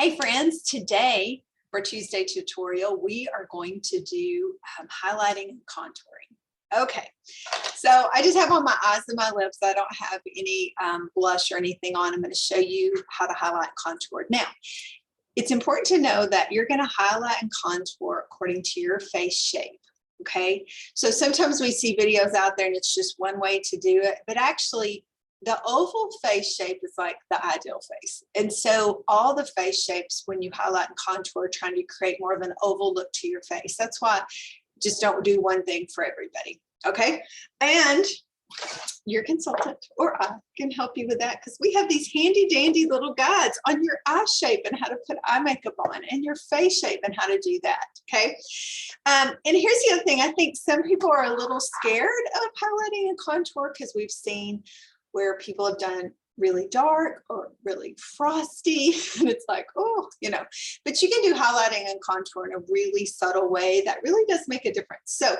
Hey friends, today for Tuesday tutorial, we are going to do highlighting and contouring. Okay, so I just have on my eyes and my lips. I don't have any blush or anything on. I'm going to show you how to highlight and contour. Now, it's important to know that you're going to highlight and contour according to your face shape. Okay, so sometimes we see videos out there and it's just one way to do it, but actually the oval face shape is like the ideal face. And so all the face shapes, when you highlight and contour, are trying to create more of an oval look to your face. That's why just don't do one thing for everybody. Okay. And your consultant or I can help you with that, because we have these handy dandy little guides on your eye shape and how to put eye makeup on, and your face shape and how to do that. Okay. And here's the other thing. I think some people are a little scared of highlighting and contour because we've seen where people have done really dark or really frosty, and it's like, oh, but you can do highlighting and contour in a really subtle way that really does make a difference. So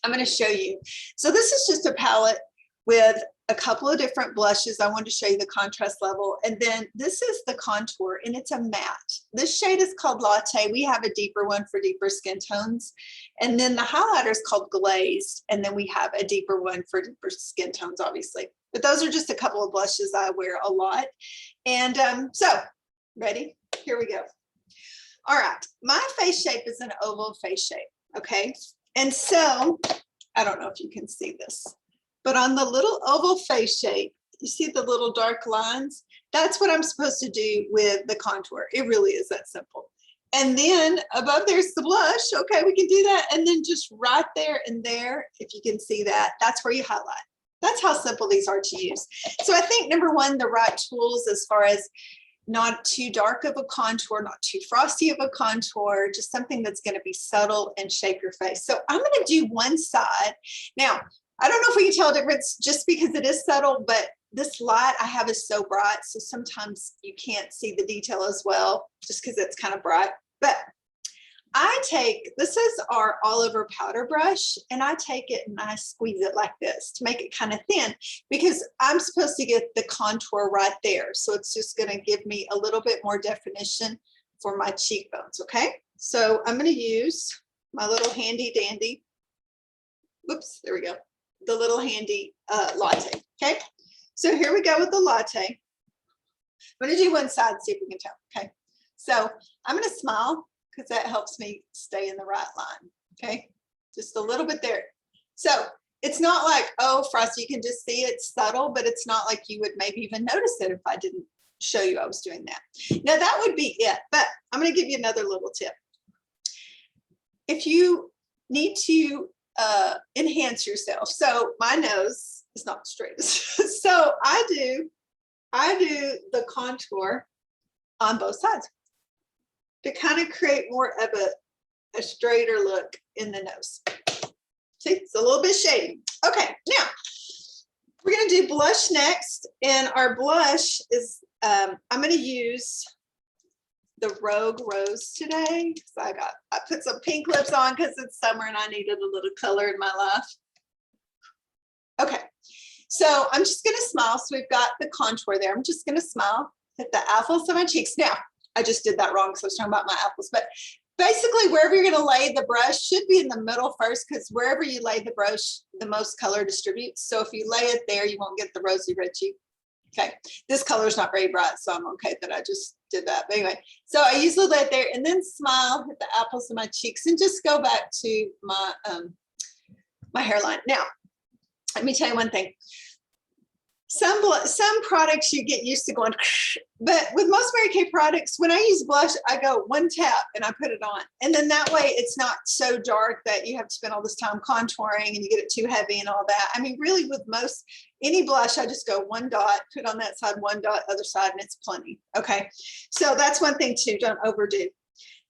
I'm going to show you. So this is just a palette with a couple of different blushes. I wanted to show you the contrast level. And then this is the contour, and it's a matte. This shade is called Latte. We have a deeper one for deeper skin tones. And then the highlighter is called Glazed. And then we have a deeper one for deeper skin tones, obviously. But those are just a couple of blushes I wear a lot. And so, ready? Here we go. All right. My face shape is an oval face shape. Okay. And so, I don't know if you can see this, but on the little oval face shape, you see the little dark lines? That's what I'm supposed to do with the contour. It really is that simple. And then above there's the blush. Okay, we can do that. And then just right there and there, if you can see that, that's where you highlight. That's how simple these are to use. So I think number one, the right tools as far as not too dark of a contour, not too frosty of a contour, just something that's going to be subtle and shape your face. So I'm going to do one side. Now, I don't know if we can tell a difference just because it is subtle, but this light I have is so bright, so sometimes you can't see the detail as well just because it's kind of bright. But this is our all over powder brush, and I take it and I squeeze it like this to make it kind of thin, because I'm supposed to get the contour right there. So it's just going to give me a little bit more definition for my cheekbones. Okay, so I'm going to use my little handy dandy, whoops, there we go, the little handy Latte. Okay, so here we go with the Latte. I'm going to do one side, see if we can tell. Okay, so I'm going to smile, because that helps me stay in the right line. Okay, just a little bit there. So it's not like, oh, frosty, you can just see it's subtle, but it's not like you would maybe even notice it if I didn't show you I was doing that. Now that would be it, but I'm going to give you another little tip. If you need to enhance yourself, so my nose is not straight, so I do the contour on both sides to kind of create more of a straighter look in the nose. See, it's a little bit shady. Okay, now we're going to do blush next, and our blush is, I'm going to use the Rogue Rose today. So I put some pink lips on because it's summer and I needed a little color in my life. Okay, so I'm just going to smile. So we've got the contour there. I'm just going to smile, hit the apples of my cheeks. Now, I just did that wrong, so I was talking about my apples, but basically wherever you're going to lay the brush should be in the middle first, because wherever you lay the brush, the most color distributes. So if you lay it there, you won't get the rosy red cheek. Okay, this color is not very bright, so I'm okay that I just did that. But anyway, so I usually lay it there and then smile, hit the apples of my cheeks, and just go back to my my hairline. Now, let me tell you one thing. Some products you get used to going, but with most Mary Kay products, when I use blush, I go one tap and I put it on. And then that way it's not so dark that you have to spend all this time contouring and you get it too heavy and all that. I mean, really with any blush, I just go one dot, put on that side, one dot, other side, and it's plenty. Okay. So that's one thing too, don't overdo.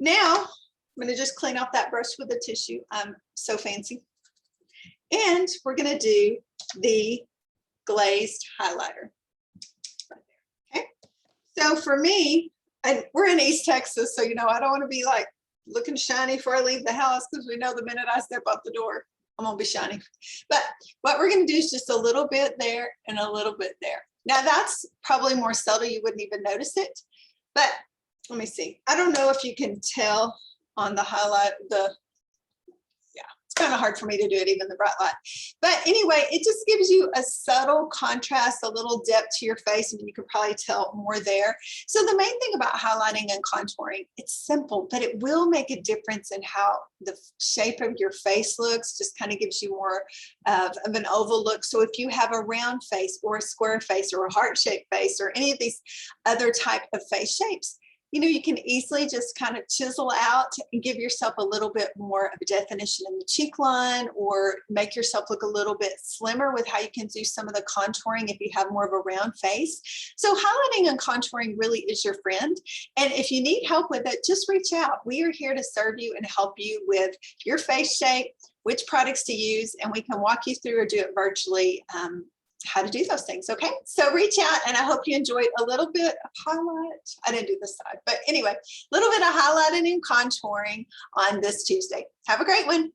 Now, I'm going to just clean off that brush with a tissue. I'm so fancy. And we're going to do the glazed highlighter right there. Okay, so for me, and we're in East Texas, so I don't want to be like looking shiny before I leave the house, because we know the minute I step out the door, I'm gonna be shiny. But what we're gonna do is just a little bit there and a little bit there. Now that's probably more subtle, you wouldn't even notice it, but let me see. I don't know if you can tell on the highlight, it's kind of hard for me to do it, even the bright light. But anyway, it just gives you a subtle contrast, a little depth to your face, and you can probably tell more there. So the main thing about highlighting and contouring, it's simple, but it will make a difference in how the shape of your face looks. Just kind of gives you more of an oval look. So if you have a round face or a square face or a heart-shaped face or any of these other type of face shapes, you know, you can easily just kind of chisel out and give yourself a little bit more of a definition in the cheek line, or make yourself look a little bit slimmer with how you can do some of the contouring if you have more of a round face. So highlighting and contouring really is your friend. And if you need help with it, just reach out. We are here to serve you and help you with your face shape, which products to use, and we can walk you through or do it virtually. How to do those things. Okay, so reach out, and I hope you enjoyed a little bit of highlight. I didn't do this side, but anyway, a little bit of highlighting and contouring on this Tuesday. Have a great one.